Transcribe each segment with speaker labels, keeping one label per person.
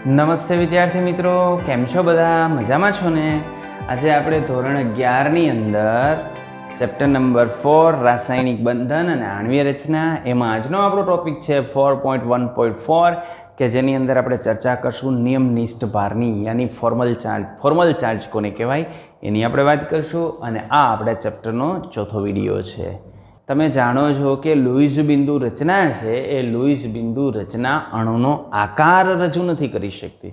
Speaker 1: નમસ્તે વિદ્યાર્થી મિત્રો, કેમ છો બધા? મજામાં છો ને? આજે આપણે ધોરણ 11ની અંદર ચેપ્ટર નંબર 4 રાસાયણિક બંધન અને આણ્વીય રચના, એમાં આજનો આપણો ટોપિક છે 4.1.4 કે જેની અંદર આપણે ચર્ચા કરશું નિયમનિષ્ઠ ભારની, યાની ફોર્મલ ચાર્જ કોને કહેવાય એની આપણે વાત કરશું. અને આ આપણા ચેપ્ટરનો ચોથો વિડીયો છે. તમે જાણો છો કે લુઈસ બિંદુ રચના છે એ લુઈસ બિંદુ રચના અણુનો આકાર રજૂ નથી કરી શકતી.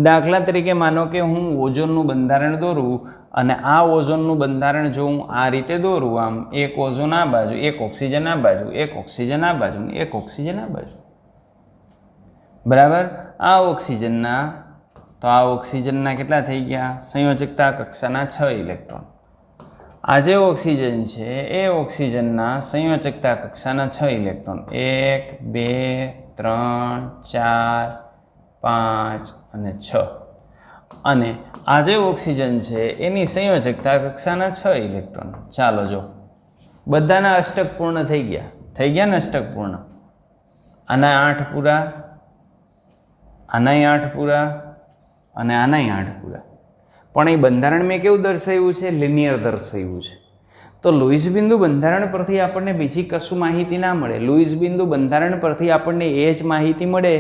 Speaker 1: દાખલા તરીકે માનો કે હું ઓઝોનનું બંધારણ દોરું અને આ ઓઝોનનું બંધારણ જો હું આ રીતે દોરું, આમ એક ઓઝોન આ બાજુ, એક ઓક્સિજન આ બાજુ, એક ઓક્સિજન આ બાજુ, એક ઓક્સિજન આ બાજુ, બરાબર. આ ઓક્સિજનના કેટલા થઈ ગયા? સંયોજકતા કક્ષાના 6 ઇલેક્ટ્રોન. આ જે ઓક્સિજન છે એ ઓક્સિજનના સંયોજકતા કક્ષાના 6 ઇલેક્ટ્રોન, 1 2 3 4 5 અને 6. અને આ જે ઓક્સિજન છે એની સંયોજકતા કક્ષાના 6 ઇલેક્ટ્રોન. ચાલો જો બધાના અષ્ટક પૂર્ણ થઈ ગયા ને અષ્ટક પૂર્ણ. આના 8 પૂરા, આનાય 8 પૂરા અને આનાય 8 પૂરા. પણ એ બંધારણ મેં કેવું દર્શાવ્યું છે? લિનિયર દર્શાવ્યું છે. તો લુઈસ બિંદુ બંધારણ પરથી આપણને બીજી કશું માહિતી ના મળે. લુઈસ બિંદુ બંધારણ પરથી આપણને એ જ માહિતી મળે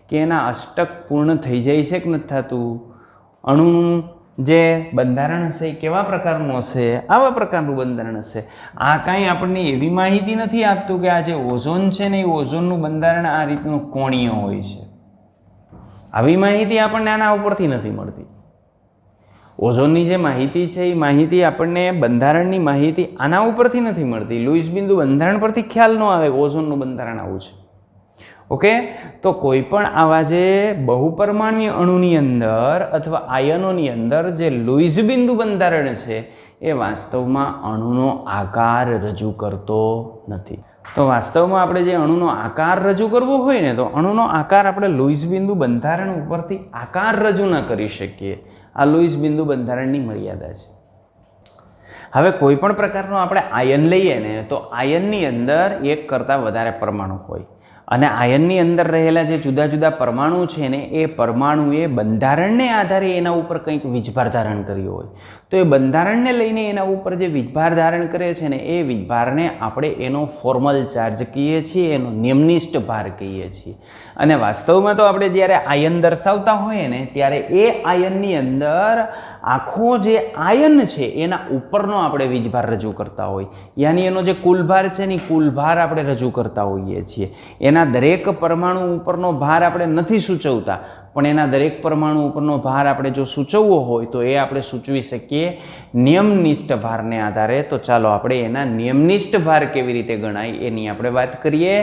Speaker 1: કે એના અષ્ટક પૂર્ણ થઈ જાય છે કે નથી થતું. અણુનું જે બંધારણ હશે એ કેવા પ્રકારનું હશે? આવા પ્રકારનું બંધારણ હશે. આ કાંઈ આપણને એવી માહિતી નથી આપતું કે આ જે ઓઝોન છે ને એ ઓઝોનનું બંધારણ આ રીતનું કોણીય હોય છે. આવી માહિતી આપણને આના ઉપરથી નથી મળતી. ઓઝોનની જે માહિતી છે એ માહિતી આપણને બંધારણની માહિતી આના ઉપરથી નથી મળતી. લુઈસ બિંદુ બંધારણ પરથી ખ્યાલ ન આવે ઓઝોનનું બંધારણ આવું છે. ઓકે, તો કોઈ પણ આવા જે બહુપરમાણુય અણુની અંદર અથવા આયનોની અંદર જે લુઈસ બિંદુ બંધારણ છે એ વાસ્તવમાં અણુનો આકાર રજૂ કરતો નથી. તો વાસ્તવમાં આપણે જે અણુનો આકાર રજૂ કરવો હોય ને, તો અણુનો આકાર આપણે લુઈસ બિંદુ બંધારણ ઉપરથી આકાર રજૂ ન કરી શકીએ. આ લુઈસ બિંદુ બંધારણની મર્યાદા છે. હવે કોઈ પણ પ્રકારનો આપણે આયન લઈએ ને, તો આયનની અંદર એક કરતાં વધારે પરમાણુ હોય અને આયનની અંદર રહેલા જે જુદા જુદા પરમાણુ છે ને એ પરમાણુએ બંધારણને આધારે એના ઉપર કંઈક વીજભાર ધારણ કર્યો હોય. તો એ બંધારણને લઈને એના ઉપર જે વીજભાર ધારણ કરે છે ને એ વીજભારને આપણે એનો ફોર્મલ ચાર્જ કહીએ છીએ, એનો નિયમનિષ્ઠ ભાર કહીએ છીએ. અને વાસ્તવમાં તો આપણે જ્યારે આયન દર્શાવતા હોઈએ ને ત્યારે એ આયનની અંદર આખો જે આયન છે એના ઉપરનો આપણે વીજભાર રજૂ કરતા હોય, યાની એનો જે કુલ ભાર છે ને કુલ ભાર આપણે રજૂ કરતા હોઈએ છીએ. એના દરેક પરમાણુ ઉપરનો ભાર આપણે નથી સૂચવતા, પણ એના દરેક પરમાણુ ઉપરનો ભાર આપણે જો સૂચવવો હોય તો એ આપણે સૂચવી શકીએ નિયમનિષ્ઠ ભારને આધારે. તો ચાલો આપણે એના નિયમનિષ્ઠ ભાર કેવી રીતે ગણાય એની આપણે વાત કરીએ.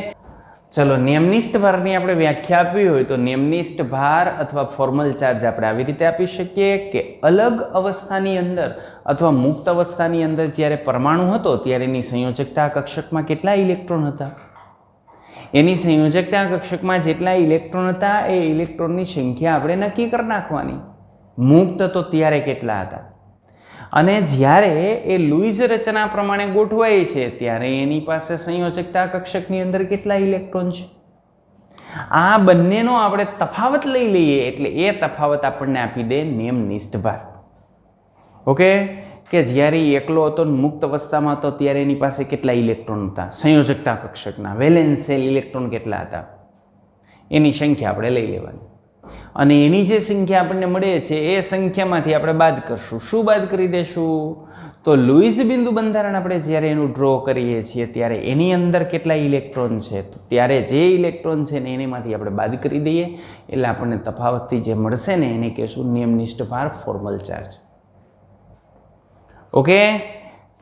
Speaker 1: ચલો, નિયમનિષ્ઠ ભારની આપણે વ્યાખ્યા આપવી હોય તો નિયમનિષ્ઠ ભાર અથવા ફોર્મલ ચાર્જ આપણે આવી રીતે આપી શકીએ કે અલગ અવસ્થાની અંદર અથવા મુક્ત અવસ્થાની અંદર જ્યારે પરમાણુ હતો ત્યારે એની સંયોજકતા કક્ષકમાં કેટલા ઇલેક્ટ્રોન હતા? એની સંયોજકતા કક્ષકમાં જેટલા ઇલેક્ટ્રોન હતા એ ઇલેક્ટ્રોનની સંખ્યા આપણે નક્કી કરી નાખવાની. મુક્ત તો ત્યારે કેટલા હતા, અને જ્યારે એ લુઈસ રચના પ્રમાણે ગોઠવાય છે ત્યારે એની પાસે સંયોજકતા કક્ષકની અંદર કેટલા ઇલેક્ટ્રોન છે. આ બંનેનો આપણે તફાવત લઈ લઈએ એટલે એ તફાવત આપણને આપી દે નિયમનિષ્ઠ ભાર. ઓકે, કે જ્યારે એકલો હતો મુક્ત અવસ્થામાં હતો ત્યારે એની પાસે કેટલા ઇલેક્ટ્રોન હતા સંયોજકતા કક્ષકના, વેલેન્સ શેલ ઇલેક્ટ્રોન કેટલા હતા એની સંખ્યા આપણે લઈ લેવાની. અને એની જે સંખ્યા આપણને મળે છે એ સંખ્યામાંથી આપણે બાદ કરશું. શું બાદ કરી દેશું? તો લુઈસ બિંદુ બંધારણ આપણે જ્યારે એનું ડ્રો કરીએ છીએ ત્યારે એની અંદર કેટલા ઇલેક્ટ્રોન છે, તો ત્યારે જે ઇલેક્ટ્રોન છે ને એનીમાંથી આપણે બાદ કરી દઈએ એટલે આપણને તફાવતથી જે મળશે ને એને કહેશું નિયમનિષ્ઠ ભાર, ફોર્મલ ચાર્જ. ઓકે,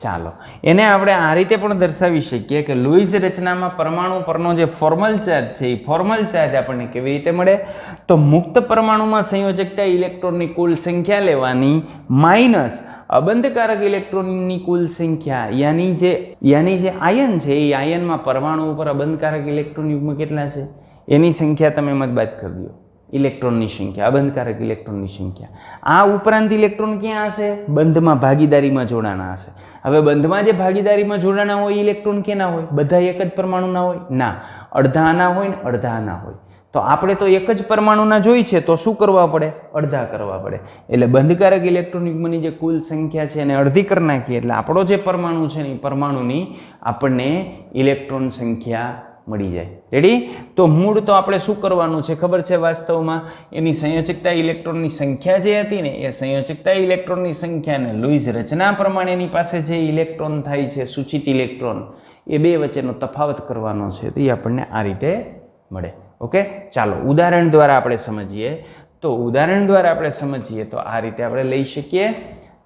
Speaker 1: ચાલો એને આપણે આ રીતે પણ દર્શાવી શકીએ કે લુઈસ રચનામાં પરમાણુ પરનો જે ફોર્મલ ચાર્જ છે એ ફોર્મલ ચાર્જ આપણને કેવી રીતે મળે? તો મુક્ત પરમાણુમાં સંયોજકતા ઇલેક્ટ્રોનની કુલ સંખ્યા લેવાની માઇનસ અબંધકારક ઇલેક્ટ્રોનની કુલ સંખ્યા, યાની જે આયન છે એ આયનમાં પરમાણુ ઉપર અબંધકારક ઇલેક્ટ્રોન યુગ્મ કેટલા છે એની સંખ્યા તમે મત બાદ કરી દો. ઇલેક્ટ્રોનની સંખ્યા, અબંધકારક ઇલેક્ટ્રોનની સંખ્યા. આ ઉપરાંત ઇલેક્ટ્રોન ક્યાં હશે? બંધમાં ભાગીદારીમાં જોડાણા હશે. હવે બંધમાં જે ભાગીદારીમાં જોડાણા હોય ઇલેક્ટ્રોન કેના હોય? બધા એક જ પરમાણુના હોય? ના, અડધા આના હોય ને અડધા આના હોય. તો આપણે તો એક જ પરમાણુના જોઈ છે, તો શું કરવા પડે? અડધા કરવા પડે. એટલે બંધકારક ઇલેક્ટ્રોન યુગ્મની જે કુલ સંખ્યા છે એને અડધી કરી નાખીએ એટલે આપણો જે પરમાણુ છે ને એ પરમાણુની આપણને ઇલેક્ટ્રોન સંખ્યા મળી જાય. રેડી? તો મૂળ તો આપણે શું કરવાનું છે ખબર છે? વાસ્તવમાં એની સંયોજકતા ઇલેક્ટ્રોનની સંખ્યા જે હતી ને એ સંયોજકતા ઇલેક્ટ્રોનની સંખ્યાને લુઈસ રચના પ્રમાણે એની પાસે જે ઇલેક્ટ્રોન થાય છે, સૂચિત ઇલેક્ટ્રોન, એ બે વચ્ચેનો તફાવત કરવાનો છે. તો એ આપણને આ રીતે મળે. ઓકે, ચાલો ઉદાહરણ દ્વારા આપણે સમજીએ. તો ઉદાહરણ દ્વારા આપણે સમજીએ તો આ રીતે આપણે લઈ શકીએ.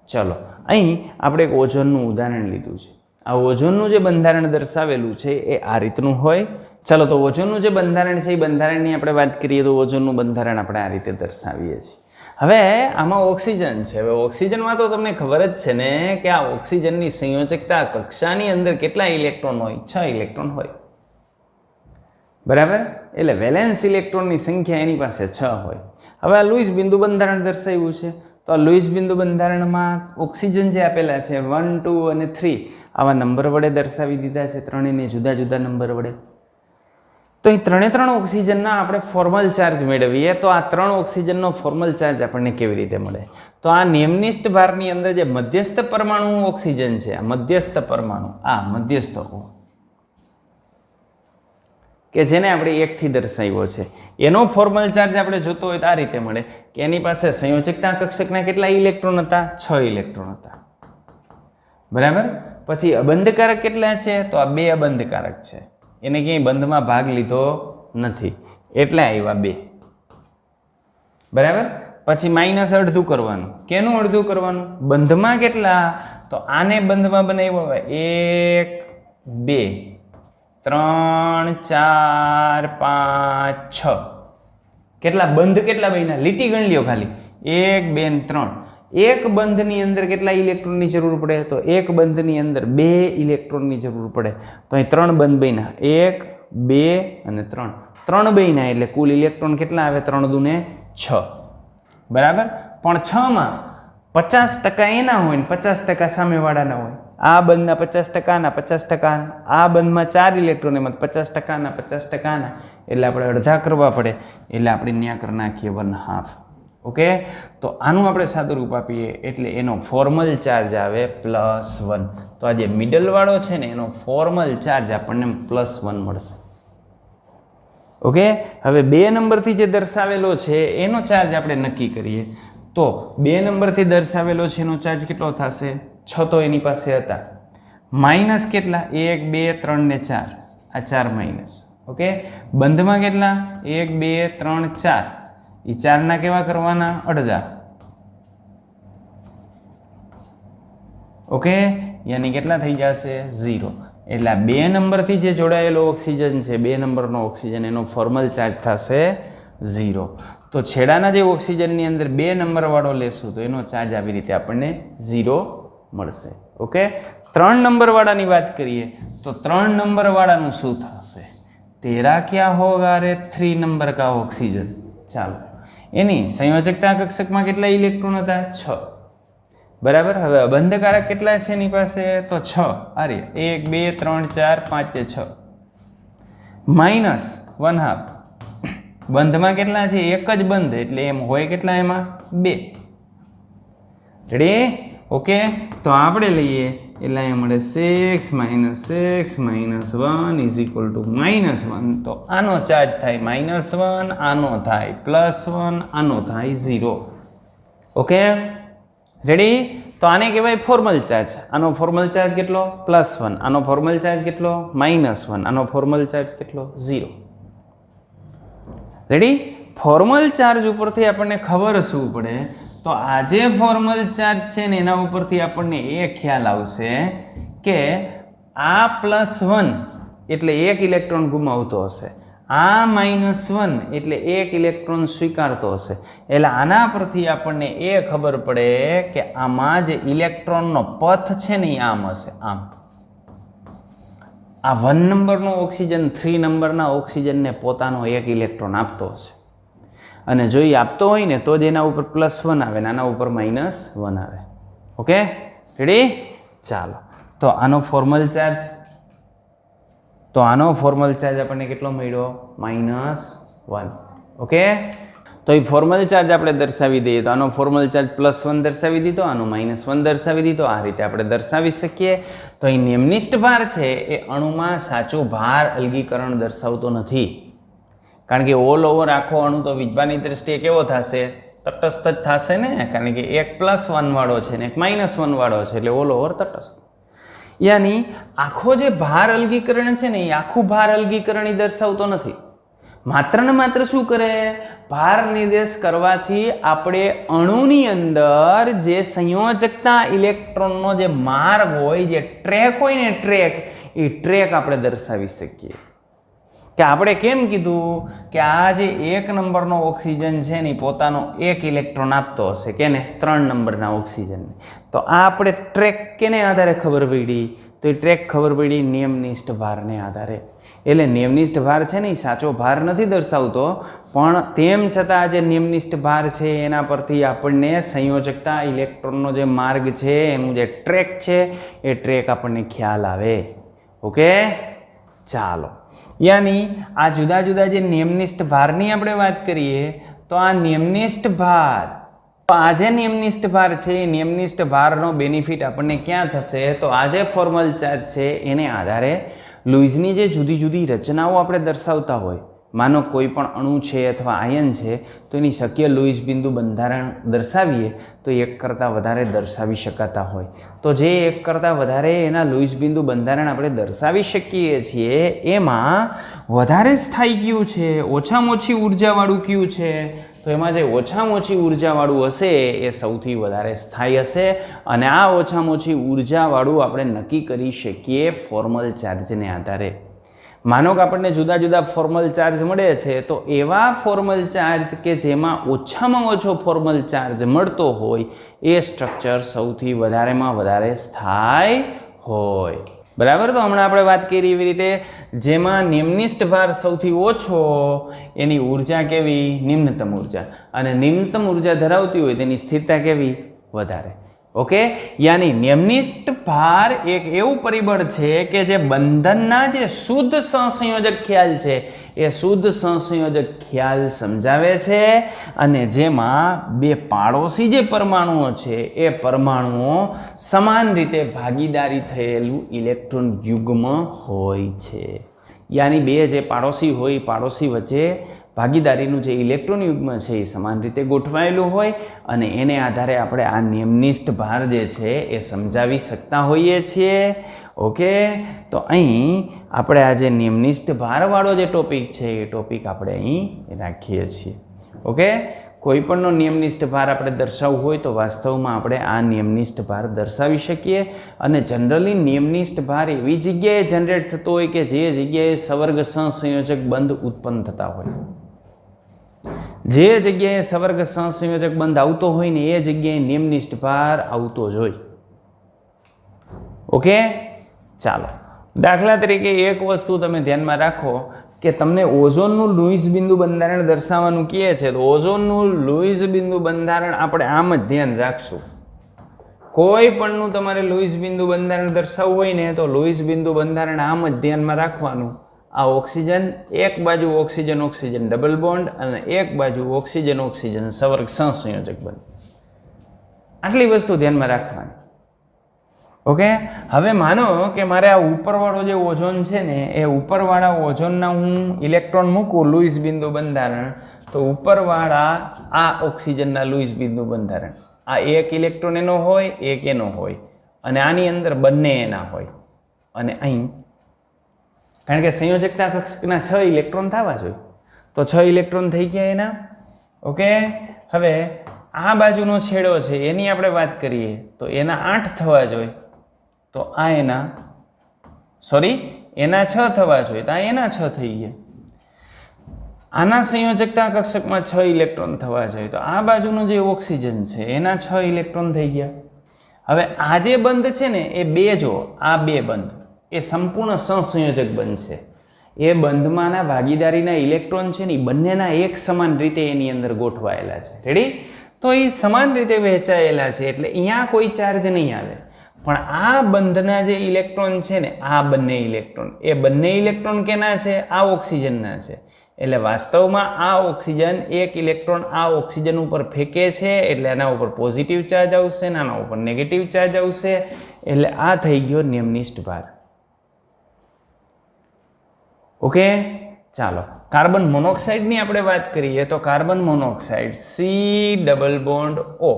Speaker 1: ચલો, અહીં આપણે એક ઓઝોનનું ઉદાહરણ લીધું છે. આ ઓઝોનનું જે બંધારણ દર્શાવેલું છે એ આ રીતનું હોય. ચલો, તો ઓઝોનનું જે બંધારણ છે એ બંધારણની આપણે વાત કરીએ તો ઓઝોનનું બંધારણ આપણે આ રીતે દર્શાવીએ છીએ. હવે આમાં ઓક્સિજન છે. હવે ઓક્સિજનમાં તો તમને ખબર જ છે ને કે આ ઓક્સિજનની સંયોજકતા કક્ષાની અંદર કેટલા ઇલેક્ટ્રોન હોય? 6 ઇલેક્ટ્રોન હોય. બરાબર? એટલે વેલેન્સ ઇલેક્ટ્રોનની સંખ્યા એની પાસે 6 હોય. હવે આ લુઈસ બિંદુ બંધારણ દર્શાવ્યું છે. તો આ લુઈસ બિંદુ બંધારણમાં ઓક્સિજન જે આપેલા છે 1, 2 અને 3 આવા નંબર વડે દર્શાવી દીધા છે, ત્રણેયને જુદા જુદા નંબર વડે. તો એ ત્રણ ઓક્સિજનના આપણે ફોર્મલ ચાર્જ મેળવીએ તો આ 3 ઓક્સિજનનો ફોર્મલ ચાર્જ આપણને કેવી રીતે મળે? તો આ નિયમનિષ્ઠ ભારની અંદર જે મધ્યસ્થ પરમાણુ ઓક્સિજન છે, આ મધ્યસ્થ પરમાણુ, આ મધ્યસ્થ કે જેને આપણે 1 થી દર્શાવ્યો છે, એનો ફોર્મલ ચાર્જ આપણે જોતો હોય તો આ રીતે મળે કે એની પાસે સંયોજકતા કક્ષકના કેટલા ઇલેક્ટ્રોન હતા? 6 ઇલેક્ટ્રોન હતા. બરાબર? પછી અબંધકારક કેટલા છે? તો આ 2 અબંધકારક છે. એને ક્યાંય બંધમાં ભાગ લીધો નથી એટલે આવ્યા 2. બરાબર? પછી માઇનસ અડધું કરવાનું. કેનું અડધું કરવાનું? બંધમાં કેટલા? તો આને બંધમાં બનાવ્યો 1, 2, 3, 4, 5, 6. કેટલા બંધ કેટલા બન્યા? લીટી ગણ લ્યો ખાલી. 1, 2 અને 3. એક બંધની અંદર કેટલા ઇલેક્ટ્રોનની જરૂર પડે? તો એક બંધની અંદર 2 ઇલેક્ટ્રોનની જરૂર પડે. તો અહીં 3 બંધ બન્યા, 1, 2 અને 3. 3 બન્યા એટલે કુલ ઇલેક્ટ્રોન કેટલા આવે? 3 દુને 6. બરાબર? પણ 6માં 50% એના હોય ને 50% સામેવાળાના હોય. આ બંધના 50% ના 50%, આ બંધમાં 4 ઇલેક્ટ્રોન એમાં 50% ના 50% ના, એટલે આપણે અડધા કરવા પડે. એટલે આપણે ન્યા કરી નાખીએ 1/2. ઓકે, તો આનું આપણે સાદું રૂપ આપીએ એટલે એનો ફોર્મલ ચાર્જ આવે +1. તો આ જે મિડલ વાળો છે ને એનો ફોર્મલ ચાર્જ આપણને +1 મળશે. ઓકે, હવે 2 નંબરથી જે દર્શાવેલો છે એનો ચાર્જ આપણે નક્કી કરીએ. તો 2 નંબરથી દર્શાવેલો છે એનો ચાર્જ કેટલો થશે? 6 તો એની પાસે હતા. માઇનસ કેટલા? 1, 2, 3 ને 4. આ 4 માઇનસ. ઓકે, બંધમાં કેટલા? 1, 2, 3, 4. એ 4 ના કેવા કરવાના? અડધા. ઓકે, યાની કેટલા થઈ જશે? 0. એટલે આ 2 નંબરથી જે જોડાયેલો ઓક્સિજન છે, 2 નંબરનો ઓક્સિજન, એનો ફોર્મલ ચાર્જ થશે 0. તો છેડાના જે ઓક્સિજનની અંદર 2 નંબર વાળો લેશું તો એનો ચાર્જ આવી રીતે આપણને 0 મળશે. ઓકે, 3 નંબર વાળાની વાત કરીએ તો 3 નંબર વાળાનું શું થશે? તેરા ક્યા હોગા રે 3 નંબર કા ઓક્સિજન. ચાલો, એની સંયોજકતા કક્ષકમાં કેટલા ઇલેક્ટ્રોન હતા? 6. બરાબર? હવે અબંધકારક કેટલા છે એની પાસે? તો 6. અરે 1, 2, 3, 4, 5 ને 6. માઇનસ 1/2. બંધમાં કેટલા છે? એક જ બંધ એટલે એમ હોય કેટલા? એમાં 2. રેડી? ઓકે, તો આપણે લઈએ એટલે અહીંયા મળે 6 - 6 - 1 = -1. તો આનો ચાર્જ થાય -1, આનો થાય +1, આનો થાય 0. Okay, ready? તો આને કહેવાય ફોર્મલ ચાર્જ. આનો ફોર્મલ ચાર્જ કેટલો? +1. આનો ફોર્મલ ચાર્જ કેટલો? -1. આનો ફોર્મલ ચાર્જ કેટલો? 0. રેડી? ફોર્મલ ચાર્જ ઉપરથી આપણને ખબર શું પડે? તો આ જે ફોર્મલ ચાર્જ છે ને એના ઉપરથી આપણને એ ખ્યાલ આવશે કે આ +1 એટલે 1 ઇલેક્ટ્રોન ગુમાવતો હશે, આ -1 એટલે 1 ઇલેક્ટ્રોન સ્વીકારતો હશે. એટલે આના પરથી આપણને એ ખબર પડે કે આમાં જે ઇલેક્ટ્રોનનો પથ છે ને એ આમ હશે, આમ. આ 1 નંબરનો ઓક્સિજન 3 નંબરના ઓક્સિજનને પોતાનો 1 ઇલેક્ટ્રોન આપતો હશે, અને જો એ આપતો હોય ને તો જ એના ઉપર +1 આવે ને આના ઉપર -1 આવે. Okay, ready? ચાલો, તો આનો ફોર્મલ ચાર્જ આપણને કેટલો મળ્યો? 1. ઓકે, તો એ ફોર્મલ ચાર્જ આપણે દર્શાવી દઈએ તો આનો ફોર્મલ ચાર્જ +1 દર્શાવી દીધો, આનો -1 દર્શાવી દીધો. આ રીતે આપણે દર્શાવી શકીએ. તો એ નિયમનિષ્ઠ ભાર છે એ અણુમાં સાચો ભાર અલગીકરણ દર્શાવતો નથી, કારણ કે ઓલ ઓવર આખો અણુ તો વીજભારની દ્રષ્ટિએ કેવો થશે? તટસ્થ જ થશે ને, કારણ કે એક +1 વાળો છે ને એક -1 વાળો છે, એટલે ઓલ ઓવર તટસ્થ. યાની આખો જે ભાર અલગીકરણ છે ને એ આખું ભાર અલગીકરણ એ દર્શાવતો નથી. માત્ર ને માત્ર શું કરે? ભાર નિર્દેશ કરવાથી આપણે અણુની અંદર જે સંયોજકતા ઇલેક્ટ્રોનનો જે માર્ગ હોય, જે ટ્રેક હોય ને ટ્રેક, એ ટ્રેક આપણે દર્શાવી શકીએ. કે આપણે કેમ કીધું કે આ જે 1 નંબરનો ઓક્સિજન છે ને પોતાનો 1 ઇલેક્ટ્રોન આપતો હશે કેને? 3 નંબરના ઓક્સિજનને. તો આ આપણે ટ્રેક કેને આધારે ખબર પડી? તો એ ટ્રેક ખબર પડી નિયમનિષ્ઠ ભારને આધારે. એટલે નિયમનિષ્ઠ ભાર છે ને એ સાચો ભાર નથી દર્શાવતો, પણ તેમ છતાં આ જે નિયમનિષ્ઠ ભાર છે એના પરથી આપણને સંયોજકતા ઇલેક્ટ્રોનનો જે માર્ગ છે એનું જે ટ્રેક છે એ ટ્રેક આપણને ખ્યાલ આવે. ઓકે, ચાલો. યાની આ જુદા જુદા જે નિયમનિષ્ઠ ભારની આપણે વાત કરીએ તો આ નિયમનિષ્ઠ ભાર, આ જે નિયમનિષ્ઠ ભાર છે એ નિયમનિષ્ઠ ભારનો બેનિફિટ આપણને ક્યાં થશે? તો આ જે ફોર્મલ ચાર્જ છે એને આધારે લુઈઝની જે જુદી જુદી રચનાઓ આપણે દર્શાવતા હોય, માનો કોઈ પણ અણુ છે અથવા આયન છે તો એની શક્ય લુઈઝ બિંદુ બંધારણ દર્શાવીએ તો એક કરતાં વધારે દર્શાવી શકાતા હોય. તો જે એક કરતાં વધારે એના લુઈઝ બિંદુ બંધારણ આપણે દર્શાવી શકીએ છીએ એમાં વધારે સ્થાયી કયું છે, ઓછામાં ઓછી ઉર્જાવાળું કયું છે? તો એમાં જે ઓછામાં ઓછી ઉર્જાવાળું હશે એ સૌથી વધારે સ્થાયી હશે, અને આ ઓછામાં ઓછી ઉર્જાવાળું આપણે નક્કી કરી શકીએ ફોર્મલ ચાર્જને આધારે. માનો કે આપણને જુદા જુદા ફોર્મલ ચાર્જ મળે છે, તો એવા ફોર્મલ ચાર્જ કે જેમાં ઓછામાં ઓછો ફોર્મલ ચાર્જ મળતો હોય એ સ્ટ્રક્ચર સૌથી વધારેમાં વધારે સ્થાયી હોય. બરાબર. તો હમણાં આપણે વાત કરી એવી રીતે જેમાં નિયમનિષ્ઠ ભાર સૌથી ઓછો એની ઉર્જા કેવી? નિમ્નતમ ઉર્જા. અને નિમ્નતમ ઉર્જા ધરાવતી હોય તેની સ્થિરતા કેવી? વધારે. ઓકે, યાની નિયમનિષ્ઠ ભાર એક એવું પરિબળ છે કે જે બંધનના જે શુદ્ધ સહસંયોજક ખ્યાલ છે એ શુદ્ધ સહસંયોજક ખ્યાલ સમજાવે છે, અને જેમાં બે પાડોશી જે પરમાણુઓ છે એ પરમાણુઓ સમાન રીતે ભાગીદારી થયેલું ઇલેક્ટ્રોન યુગ્મ હોય છે. યાની બે જે પાડોશી હોય, પાડોશી વચ્ચે ભાગીદારીનું જે ઇલેક્ટ્રોન યુગ્મ છે એ સમાન રીતે ગોઠવાયેલું હોય, અને એને આધારે આપણે આ નિયમનિષ્ઠ ભાર જે છે એ સમજાવી શકતા હોઈએ છીએ. ઓકે, તો અહીં આપણે આ જે નિયમનિષ્ઠ ભારવાળો જે ટોપિક છે એ ટોપિક આપણે અહીં રાખીએ છીએ. ઓકે, કોઈ પણનો નિયમનિષ્ઠ ભાર આપણે દર્શાવવું હોય તો વાસ્તવમાં આપણે આ નિયમનિષ્ઠ ભાર દર્શાવી શકીએ, અને જનરલી નિયમનિષ્ઠ ભાર એવી જગ્યાએ જનરેટ થતો હોય કે જે જગ્યાએ સવર્ગ સહસંયોજક બંધ ઉત્પન્ન થતા હોય. જે જગ્યાએ સવર્ગ સહસંયોજક બંધ આવતો હોય ને એ જગ્યાએ નિયમનિષ્ઠ ભાર આવતો જ હોય. ઓકે, ચાલો. દાખલા તરીકે એક વસ્તુ તમે ધ્યાનમાં રાખો કે તમને ઓઝોનનું લુઈઝ બિંદુ બંધારણ દર્શાવવાનું કહે છે, તો ઓઝોનનું લુઈઝ બિંદુ બંધારણ આપણે આમ જ ધ્યાન રાખશું. કોઈ પણનું તમારે લુઈઝ બિંદુ બંધારણ દર્શાવવું હોય ને તો લુઈઝ બિંદુ બંધારણ આમ જ ધ્યાનમાં રાખવાનું. આ ઓક્સિજન, એક બાજુ ઓક્સિજન ઓક્સિજન ડબલ બોન્ડ, અને એક બાજુ ઓક્સિજન ઓક્સિજન સવર્ગ સહસંયોજક બંધ. આટલી વસ્તુ ધ્યાનમાં રાખવાની. ઓકે, હવે માનો કે મારે આ ઉપરવાળો જે ઓઝોન છે ને એ ઉપરવાળા ઓઝોનના હું ઇલેક્ટ્રોન મૂકું લુઈઝ બિંદુ બંધારણ, તો ઉપરવાળા આ ઓક્સિજનના લુઈઝ બિંદુ બંધારણ, આ એક ઇલેક્ટ્રોન એનો હોય, એક એનો હોય, અને આની અંદર બંને એના હોય. અને અહીં કારણ કે સંયોજકતા કક્ષકના 6 ઇલેક્ટ્રોન થવા જોઈએ, તો 6 ઇલેક્ટ્રોન થઈ ગયા એના. ઓકે, હવે આ બાજુનો છેડો છે એની આપણે વાત કરીએ તો એના 8 થવા જોઈએ, તો આ એના 6 થવા જોઈએ, તો આ એના 6 થઈ ગયા. આના સંયોજકતા કક્ષકમાં 6 ઇલેક્ટ્રોન થવા જોઈએ, તો આ બાજુનો જે ઓક્સિજન છે એના 6 ઇલેક્ટ્રોન થઈ ગયા. હવે આ જે બંધ છે ને એ બે, જો આ બે બંધ એ સંપૂર્ણ સહસંયોજક બંધ છે. એ બંધમાંના ભાગીદારીના ઇલેક્ટ્રોન છે ને એ બંનેના એક સમાન રીતે એની અંદર ગોઠવાયેલા છે. રેડી? તો એ સમાન રીતે વહેંચાયેલા છે એટલે અહીંયા કોઈ ચાર્જ નહીં આવે. પણ આ બંધના જે ઇલેક્ટ્રોન છે ને, આ બંને ઇલેક્ટ્રોન, એ બંને ઇલેક્ટ્રોન કેના છે? આ ઓક્સિજનના છે. એટલે વાસ્તવમાં આ ઓક્સિજન એક ઇલેક્ટ્રોન આ ઓક્સિજન ઉપર ફેંકે છે એટલે આના ઉપર પોઝિટિવ ચાર્જ આવશે અને આના ઉપર નેગેટિવ ચાર્જ આવશે એટલે આ થઈ ગયો નિયમનિષ્ઠ ભાર. ઓકે, ચાલો કાર્બન મોનોક્સાઇડની આપણે વાત કરીએ તો carbon monoxide C double bond O,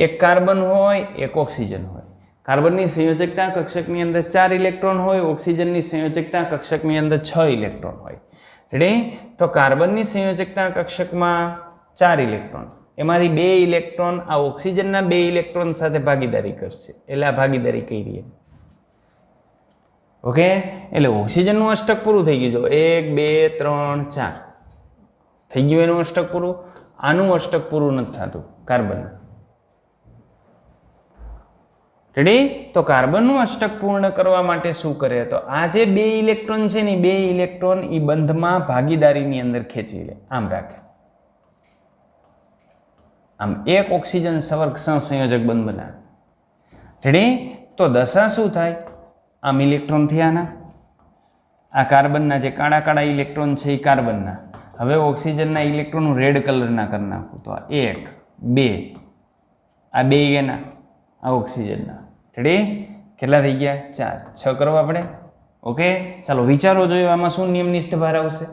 Speaker 1: એક કાર્બન હોય એક ઓક્સિજન હોય. કાર્બનની સંયોજકતા કક્ષકની અંદર 4 ઇલેક્ટ્રોન હોય, ઓક્સિજનની સંયોજકતા કક્ષકની અંદર 6 ઇલેક્ટ્રોન હોય. રેડી? તો કાર્બનની સંયોજકતા કક્ષકમાં 4 ઇલેક્ટ્રોન, એમાંથી 2 ઇલેક્ટ્રોન આ ઓક્સિજનના 2 ઇલેક્ટ્રોન સાથે ભાગીદારી કરશે એટલે આ ભાગીદારી કરી રહી. ઓકે, એટલે ઓક્સિજનનું અષ્ટક પૂરું થઈ ગયું. જો 1 2 3 4 થઈ ગયું એનું અષ્ટક પૂરું. આનું અષ્ટક પૂરું નથી થતું કાર્બન. રેડી? તો કાર્બનનું અષ્ટક પૂર્ણ કરવા માટે શું કરે તો આ જે 2 ઇલેક્ટ્રોન છે ને 2 ઇલેક્ટ્રોન એ બંધમાં ભાગીદારીની અંદર ખેંચી લે, આમ રાખે. આમ એક ઓક્સિજન સવર્ગ સહસંયોજક બંધ બનાવે. રેડી? તો દશા શું થાય? આમ ઇલેક્ટ્રોન થયાના, આ કાર્બનના જે કાળા કાળા ઇલેક્ટ્રોન છે એ કાર્બનના, હવે ઓક્સિજનના ઇલેક્ટ્રોન રેડ કલરના કરી નાખું તો 1 2 આ 2 એના આ ઓક્સિજનના. રેડી? કેટલા થઈ ગયા? 4 6 કરો આપણે. ઓકે, ચાલો વિચારો જોઈએ આમાં શું નિયમનિષ્ઠ ભાર આવશે.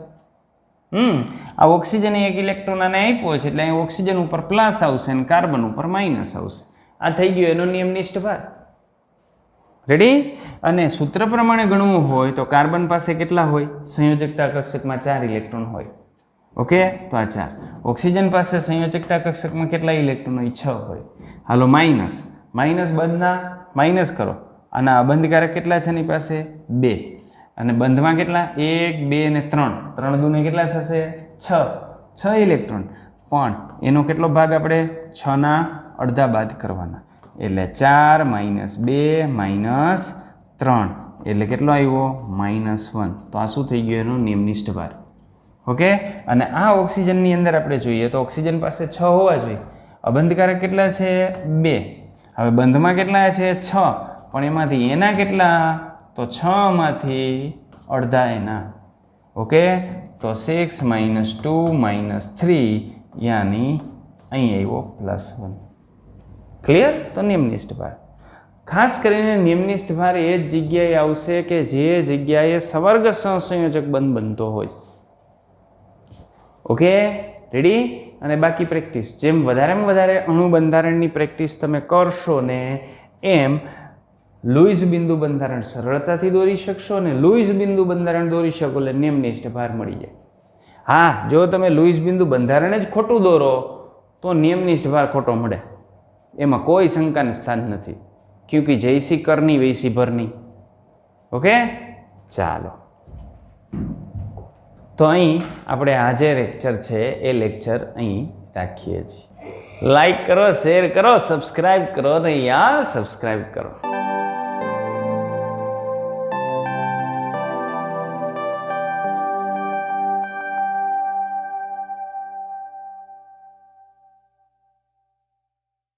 Speaker 1: આ ઓક્સિજન એક ઇલેક્ટ્રોન આને આપ્યો છે એટલે અહીં ઓક્સિજન ઉપર પ્લસ આવશે અને કાર્બન ઉપર માઇનસ આવશે. આ થઈ ગયો એનો નિયમનિષ્ઠ ભાર. રેડી? અને સૂત્ર પ્રમાણે ગણવું હોય તો કાર્બન પાસે કેટલા હોય? સંયોજકતા કક્ષકમાં 4 ઇલેક્ટ્રોન હોય. ઓકે, તો આ 4. ઓક્સિજન પાસે સંયોજકતા કક્ષકમાં કેટલા ઇલેક્ટ્રોન હોય? 6 હોય. હાલો માઇનસ માઇનસ બંધના માઇનસ કરો, અને આ બંધકારક કેટલા છે એની પાસે? 2. અને બંધમાં કેટલા? 1 2 અને 3 3 દૂને કેટલા થશે? 6 ઇલેક્ટ્રોન. પણ એનો કેટલો ભાગ આપણે 6 ના અડધા બાદ કરવાના એટલે 4 - 2 - 3 એટલે કેટલો આવ્યો? -1. તો આ શું થઈ ગયું? એનો નિયમનિષ્ઠ ભાર. ઓકે, અને આ ઓક્સિજનની અંદર આપણે જોઈએ તો ઓક્સિજન પાસે 6 હોવા જોઈએ. અબંધકારક કેટલા છે? 2. હવે બંધમાં કેટલા છે? 6. પણ એમાંથી એના કેટલા? તો 6 માંથી અડધા એના. ઓકે, તો 6 - 2 - 3 યાની અહીં આવ્યો +1. ક્લિયર? તો નિયમનિષ્ઠ ભાર. ખાસ કરીને નિયમનિષ્ઠ ભાર એ જ જગ્યાએ આવશે કે જે જગ્યાએ સવર્ગ સહસંયોજક બંધ બનતો હોય. Okay, ready? અને બાકી પ્રેક્ટિસ જેમ વધારેમાં વધારે અણુ બંધારણની પ્રેક્ટિસ તમે કરશો ને એમ લુઈસ બિંદુ બંધારણ સરળતાથી દોરી શકશો અને લુઈસ બિંદુ બંધારણ દોરી શકો એટલે નિયમનિષ્ઠ ભાર મળી જાય. હા, જો તમે લુઈસ બિંદુ બંધારણ જ ખોટું દોરો તો નિયમનિષ્ઠ ભાર ખોટો મળે, એમાં કોઈ શંકાનું સ્થાન નથી. ક્યોંકि જૈસી કરની વૈસી ભરની. ઓકે, ચાલો તો અહીં આપણે આ જે લેક્ચર છે એ લેક્ચર અહીં રાખીએ છીએ. લાઈક કરો, શેર કરો, સબસ્ક્રાઈબ કરો ને યાર સબસ્ક્રાઈબ કરો.